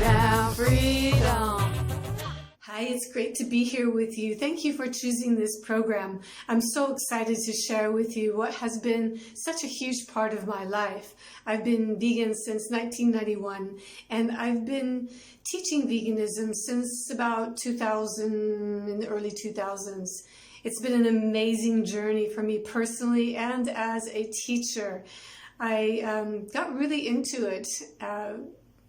and freedom. Hi, it's great to be here with you. Thank you for choosing this program. I'm so excited to share with you what has been such a huge part of my life. I've been vegan since 1991, and I've been teaching veganism since about 2000, in the early 2000s. It's been an amazing journey for me personally and as a teacher. I got really into it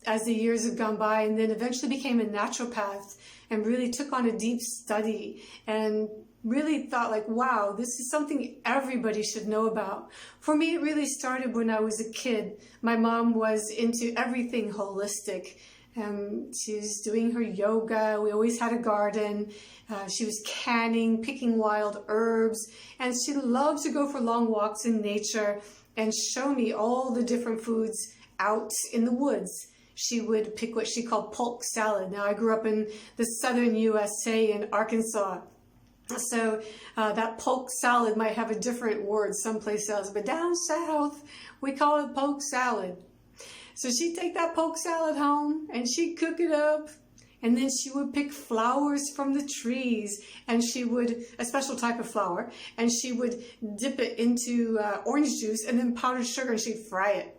as the years have gone by, and then eventually became a naturopath and really took on a deep study and really thought like, wow, this is something everybody should know about. For me, it really started when I was a kid. My mom was into everything holistic. She was doing her yoga. We always had a garden. She was canning, picking wild herbs, and she loved to go for long walks in nature and show me all the different foods out in the woods. She would pick what she called polk salad. Now, I grew up in the southern USA in Arkansas, so that polk salad might have a different word someplace else, but down south, we call it polk salad. So she'd take that polk salad home and she'd cook it up, and then she would pick flowers from the trees, and she would, a special type of flower, and she would dip it into orange juice and then powdered sugar, and she'd fry it.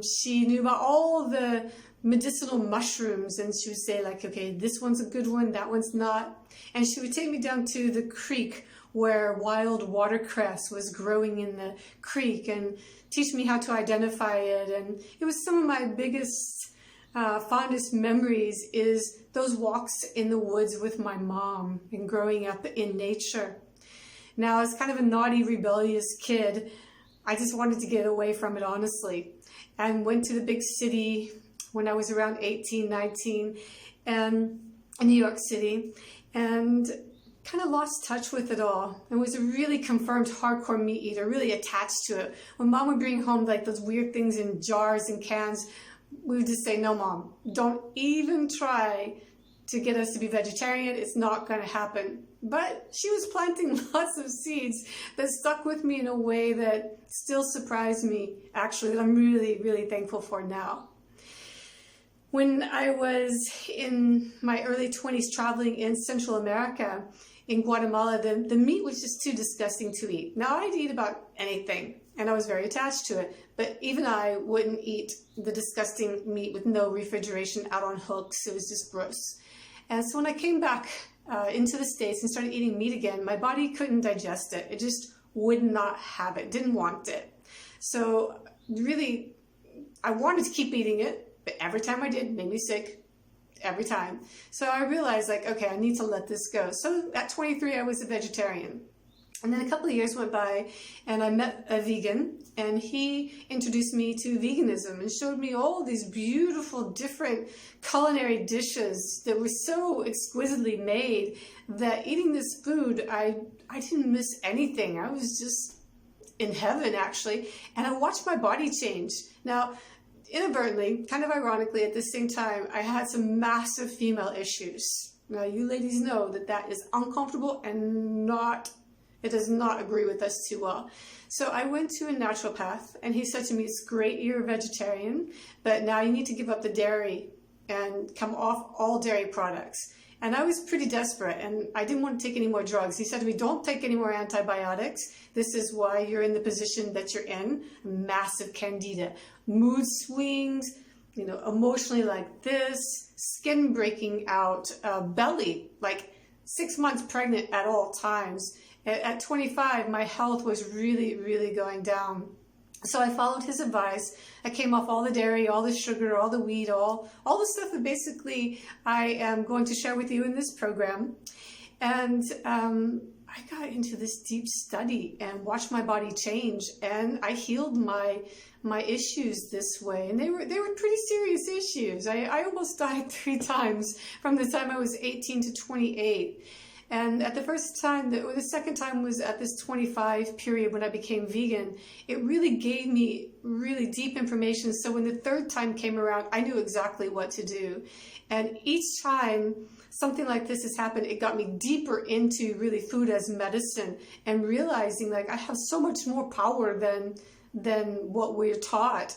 She knew about all the medicinal mushrooms, and she would say like, okay, this one's a good one, that one's not. And she would take me down to the creek where wild watercress was growing in the creek and teach me how to identify it. And it was some of my biggest, fondest memories is those walks in the woods with my mom and growing up in nature. Now, as kind of a naughty, rebellious kid, I just wanted to get away from it, honestly, and went to the big city when I was around 18, 19, and in New York City, and kind of lost touch with it all, and was a really confirmed hardcore meat eater, really attached to it. When Mom would bring home like those weird things in jars and cans, we would just say, no, Mom, don't even try to get us to be vegetarian. It's not going to happen. But she was planting lots of seeds that stuck with me in a way that still surprised me, actually, that I'm really, really thankful for now. When I was in my early 20s traveling in Central America, in Guatemala, the meat was just too disgusting to eat. Now, I'd eat about anything, and I was very attached to it, but even I wouldn't eat the disgusting meat with no refrigeration out on hooks. It was just gross. And so when I came back into the States and started eating meat again, my body couldn't digest it. It just would not have it, didn't want it. So really, I wanted to keep eating it, but every time I did, it made me sick, every time. So I realized like, okay, I need to let this go. So at 23, I was a vegetarian. And then a couple of years went by, and I met a vegan, and he introduced me to veganism and showed me all these beautiful different culinary dishes that were so exquisitely made that eating this food, I didn't miss anything. I was just in heaven, actually. And I watched my body change. Now, inadvertently, kind of ironically, at the same time, I had some massive female issues. Now, you ladies know that that is uncomfortable and it does not agree with us too well. So I went to a naturopath, and he said to me, it's great you're a vegetarian, but now you need to give up the dairy and come off all dairy products. And I was pretty desperate, and I didn't want to take any more drugs. He said to me, don't take any more antibiotics. This is why you're in the position that you're in. Massive candida, mood swings, emotionally like this, skin breaking out, belly, like 6 months pregnant at all times. At 25, my health was really, really going down. So I followed his advice. I came off all the dairy, all the sugar, all the wheat, all the stuff that basically I am going to share with you in this program. And I got into this deep study and watched my body change, and I healed my issues this way. And they were pretty serious issues. I almost died 3 times from the time I was 18 to 28. And at the first time, or the second time was at this 25 period when I became vegan. It really gave me really deep information. So when the third time came around, I knew exactly what to do. And each time something like this has happened, it got me deeper into really food as medicine and realizing like I have so much more power than what we're taught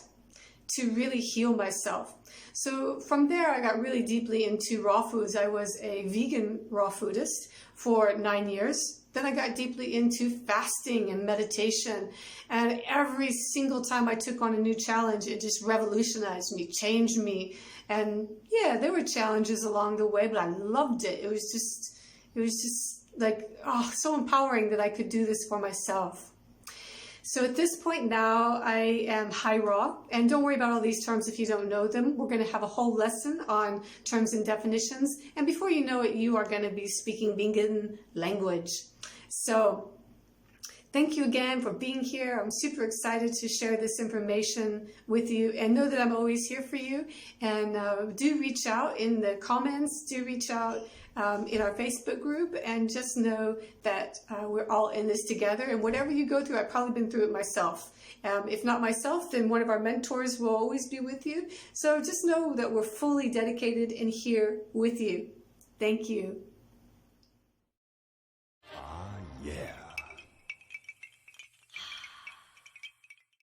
to really heal myself. So from there, I got really deeply into raw foods. I was a vegan raw foodist for 9 years. Then I got deeply into fasting and meditation. And every single time I took on a new challenge, it just revolutionized me, changed me. And yeah, there were challenges along the way, but I loved it. It was just like, oh, so empowering that I could do this for myself. So at this point now, I am high raw, and don't worry about all these terms if you don't know them. We're going to have a whole lesson on terms and definitions, and before you know it, you are going to be speaking vegan language. So thank you again for being here. I'm super excited to share this information with you, and know that I'm always here for you. And do reach out in the comments, do reach out in our Facebook group, and just know that we're all in this together. And whatever you go through, I've probably been through it myself. If not myself, then one of our mentors will always be with you. So just know that we're fully dedicated and here with you. Thank you.